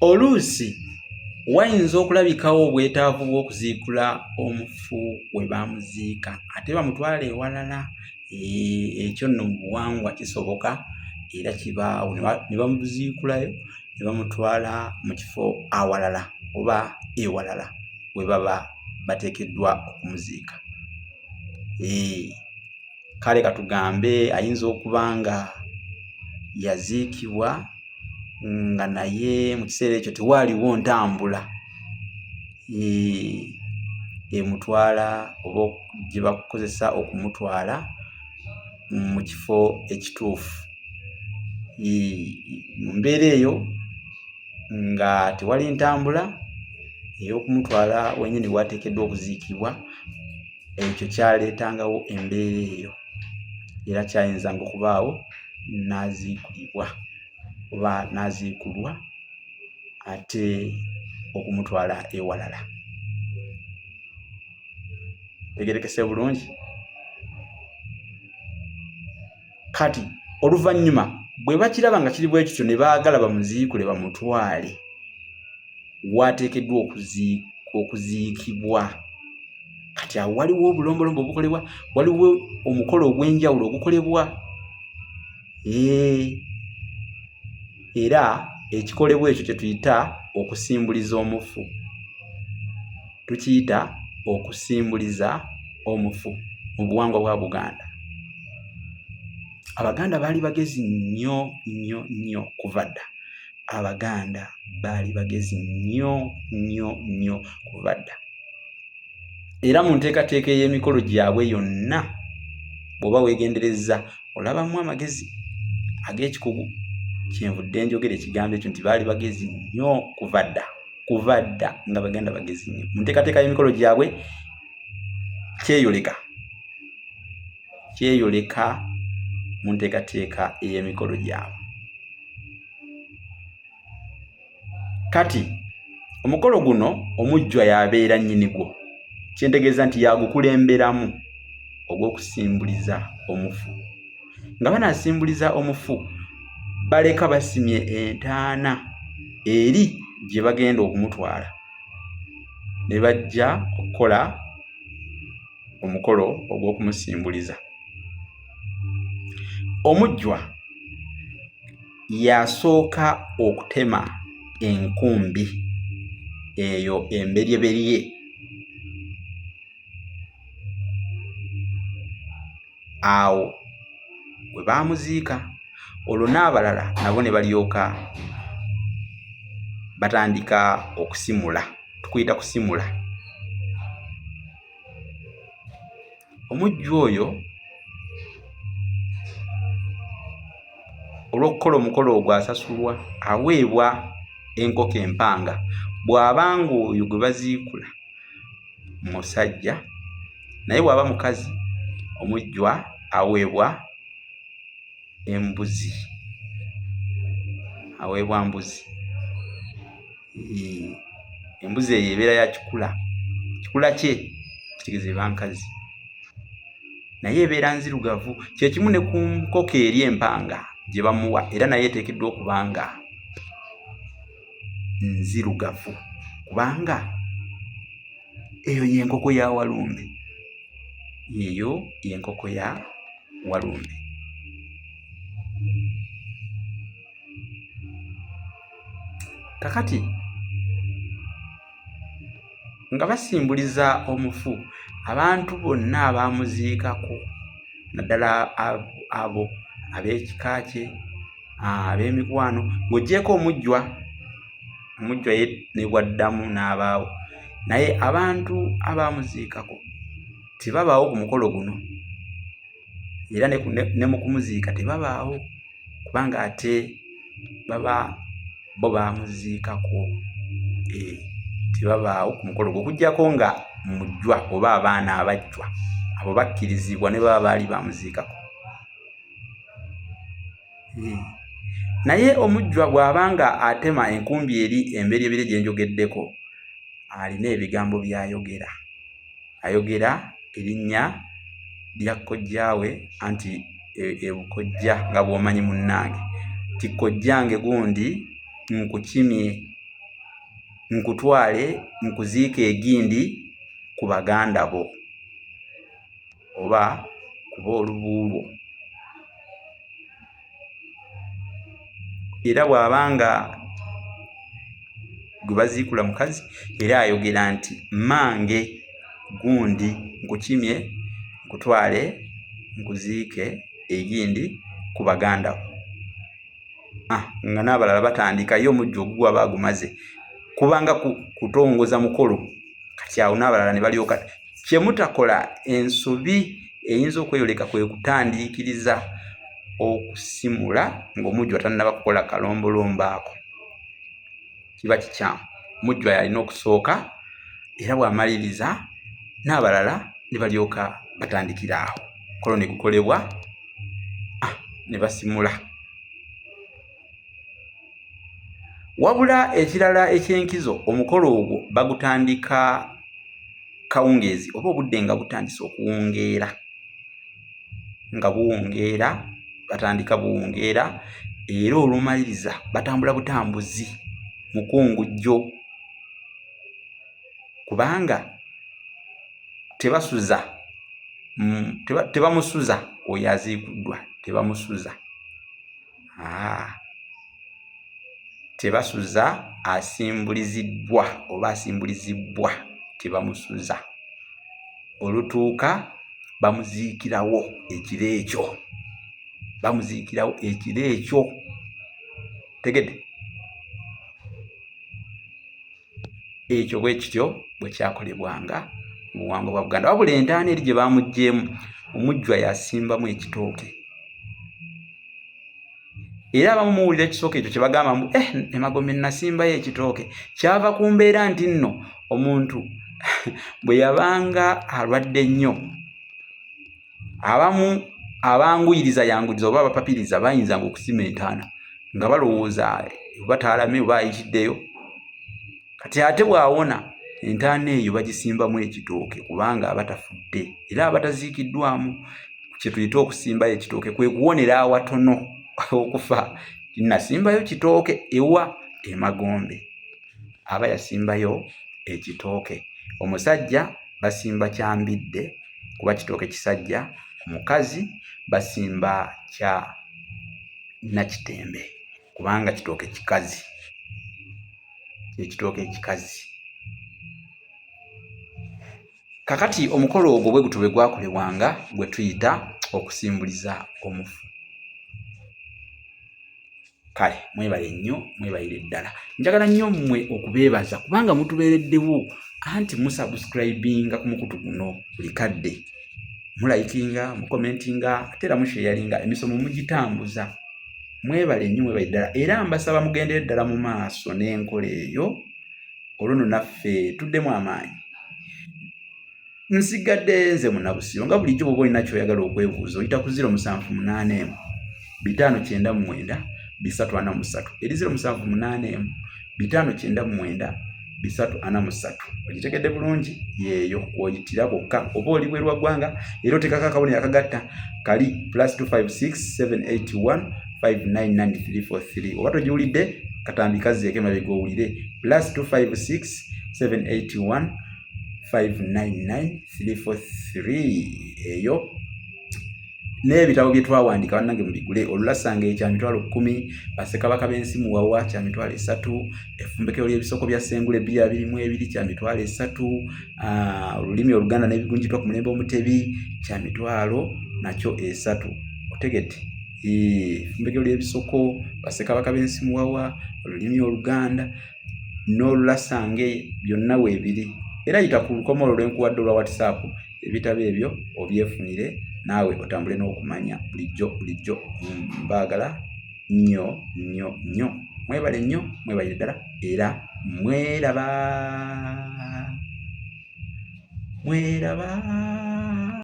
oluusi wayinza okulabikawo obwetaavu bw'okuziikula omufu we baamuziika ate bamutwala ewalala. Ekyo nno mu buwangwa kisoboka era kibaawo, ne bamuziikulayo ne bamutwala mu kifo awalala oba ewalala we baba bateekeddwa okumuziika. Kale katugambe ayinza okuba nga yaziikibwa nga naye mu kiseera ekyo tewaaliwo ntambula emutwala oba gye bakozesa okumutwala mu kifo ekituufu. Mu mbeera eyo nga tewali ntambula ey'okumutwala wennyini w'ateekeddwa okuziikibwa, ekyo kyaleetangawo embeera eyo era kyayinzanga okubaawo n'aziikulibwa oba n'aziikulwa ate okumutwala ewalala. Tegerekese bulungi? Kati oluvannyuma bwe bakiraba nga kiri bwe kityo ne baagala bamuziikule bamutwale w'ateekeddwa okuziikibwa, kati awo waliwo obulombolombo obukolebwa, waliwo omukolo ogw'enjawulo ogukolebwa. Era ekikolebwa ekyo kye tuyita okusimbuliza omufu. Tukiyita okusimbuliza omufu mu buwangwa bwa Buganda. Abaganda baali bagezi nnyo nnyo nnyo kuva dda. Abaganda baali bagezi nnyo nnyo nnyo kuva dda. Era mu nteekateeka ey'emikolo gyabwe yonna bw'oba weegenderezza olabamu amagezi ag'ekikugu. Kyenvudde njogera ekigambo ekyo nti baali bagezi nnyo kuva dda nga Baganda bagezi nnyo. Mu nteekateeka y'emikolo gyabwe kyeyoleka mu nteekateeka ey'emikolo gyabwe. Kati omukolo guno omujjwa y'abeera nnyinigwo, kyentegeeza nti yagukulemberamu ogw'okusimbuliza omufu. Nga banaasimbuliza omufu baleka basimye entaana eri gye bagenda okumutwala ne bajja okukola omukolo ogw'okumusimbuliza. Omujjwa yasooka okutema enkumbi eyo emberyeberye awo we baamuziika. Olwo n'abalala nabo ne balyoka batandika okusimula, tukuyita kusimula. Omujjwa oyo olw'okukola omukolo ogwo asasulwa, aweebwa enkoko empanga. Bw'abanga oyo gwe baziikula musajja, naye bw'aba mukazi omujjwa aweebwa embuzi. Aweebwa mbuzi. Embuzi eyo ebeera ya kikula kye kitegeeza eba nkazi, naye ebeera nzirugavu. Kye kimu ne ku nkoko eri empanga gye bamuwa, era naye eteekeddwa okuba nga nzirugavu kubanga eyo y'enkoko ya Walumbe. Eyo y'enkoko ya Walumbe. Kakati nga basimbuliza omufu, abantu bonna abaamuziikako, naddala abo ab'ekika kye, ab'emikwano, ng'oggyeko omujjwa ye ne bwaddamu n'abaawo, naye abantu abaamuziikako tebabaawo ku mukolo guno, era ne mu kumuziika tebabaawo kubanga ate baba bo baamuziikako. Tebabaawo ku mukolo gwo okuggyako nga mujjwa oba abaana abajjwa, abo bakkirizibwa ne baba baali baamuziikako. Naye omujjwa bw'abanga atema enkumbi eri emberyeberye gye njogeddeko, alina ebigambo by'ayogera. Ayogera erinnya lya kkojjaawe, anti ebukojja nga bw'omanyi munnange, ti kkojjange gundi nkukimye nkutwale nkuziike egindi ku baganda bo oba kuba olubuulwo. Era bw'abanga gwe baziikula mukazi era ayogera nti mmange gundi nkukimye nkutwale nkuziike egindi ku baganda bo. Nga n'abalala batandika ye omujjo ogugwa bagumaze kubanga kutongoza mukolo kati awo n'abalala ne balyoka. Kye mutakola ensobi eyinza okweyoleka kwe kutandiikiriza okusimula ng'omujjwa tannaba kukola kalombolombo ako. Kiba kikyamu. Omujjwa yalina okusooka era bw'amaliriza n'abalala ne balyoka batandikira awo. Mukolo ne gukolebwa ne basimula. Wabula ekirala eky'enkizo, omukolo ogwo bagutandika kawungeezi oba obudde nga butandise okuwungeera. Nga buwungeera, batandika buwungeera era olumaliriza batambula butambuzi mukungujjo kubanga tebasuza tebamusuza oyo aziikuddwa, tebamusuza. Tebasuza asimbuliziddwa oba asimbulizibwa, tebamusuza. Olutuuka bamuziikirawo ekiro ekyo. Bamuziikirawo ekiro ekyo. Tegedde? Ekyo bwe kityo bwe kyakolebwanga mu buwangwa bwa Buganda. Wabula entaana eri gye bamuggyemu, omujjwa yasimbamu ekitooke. Era abamu muwulira ekitooke ekyo kye bagamba Emagombe nasimbayo ekitooke. Kyava ku mbeera nti nno omuntu bwe yabanga alwadde nnyo, abamu abanguyiriza yanguyiriza oba abapapiriza bayinzanga okusima entaana nga balowooza oba taalame oba ayitiddeyo. Kati ate bw'awona entaana eyo bagisimbamu ekitooke kubanga aba tafudde era aba taziikiddwamu. Kye tuyita okusimbayo ekitooke kwe kuwonera awatono okufa. Nasimbayo kitooke ewa Emagombe, aba yasimbayo ekitooke. Omusajja basimba kyambidde kuba kitooke kisajja. Omukazi basimba kya nakitembe kubanga kitooke kikazi. Ekitooke ekikazi. Kakati omukolo ogwo bwe gutyo bwe gwakolebwanga gwe tuyita okusimbuliza omufu. Kale mwebale nnyo, mwebalire ddala. Njagala nnyo mmwe okubeebaza kubanga mutubeereddewo anti musubscribinga ku mukutu guno buli kadde. Mulayikinga, mukomentinga, ate era musheyalinga, emisomo mugitambuza. Mwebale nnyo, mwebale ddala. Era mbasaba mugendere ddala mu maaso n'enkola eyo. Olwo naffe tuddemu amaanyi. Nsigadde nze Munnabusiro nga bulijjo bw'oba olina ky'oyagala okwebuuza oyita ku 078 599 343 eri 078 599 343. Ogitegedde bulungi yeeyo oyitira bokka. Oba oli bweru wa ggwanga era oteekako akabonero akagatta kali +256 781 599 oba togiwulidde katambika zeeke mabega owulire +256 781 599 343. Eyo n'ebitabo bye twawandika bannange mubigule. Olulasanga ekya mitwalo 10, Bassekabaka b'ensi muwawa kya mitwalo 3, effumbekero ly'ebisoko bya Ssengule 222 kya mitwalo 3, olulimi Oluganda n'ebigunjitwa ku mulembe Omutebi kya mitwalo nakyo 3. Otegedde? Effumbekero ly'ebisoko, Bassekabaka b'ensi muwawa, olulimi Oluganda n'olulasange byonna weebiri. Era yita ku lukomolo lw'enkuwadde olwa WhatsApp ebitabo ebyo obyefunire naawe otambule n'okumanya bulijjo mbaagala nnyo nnyo nnyo. Mwebale nnyo, mwebale ddala era mweraba.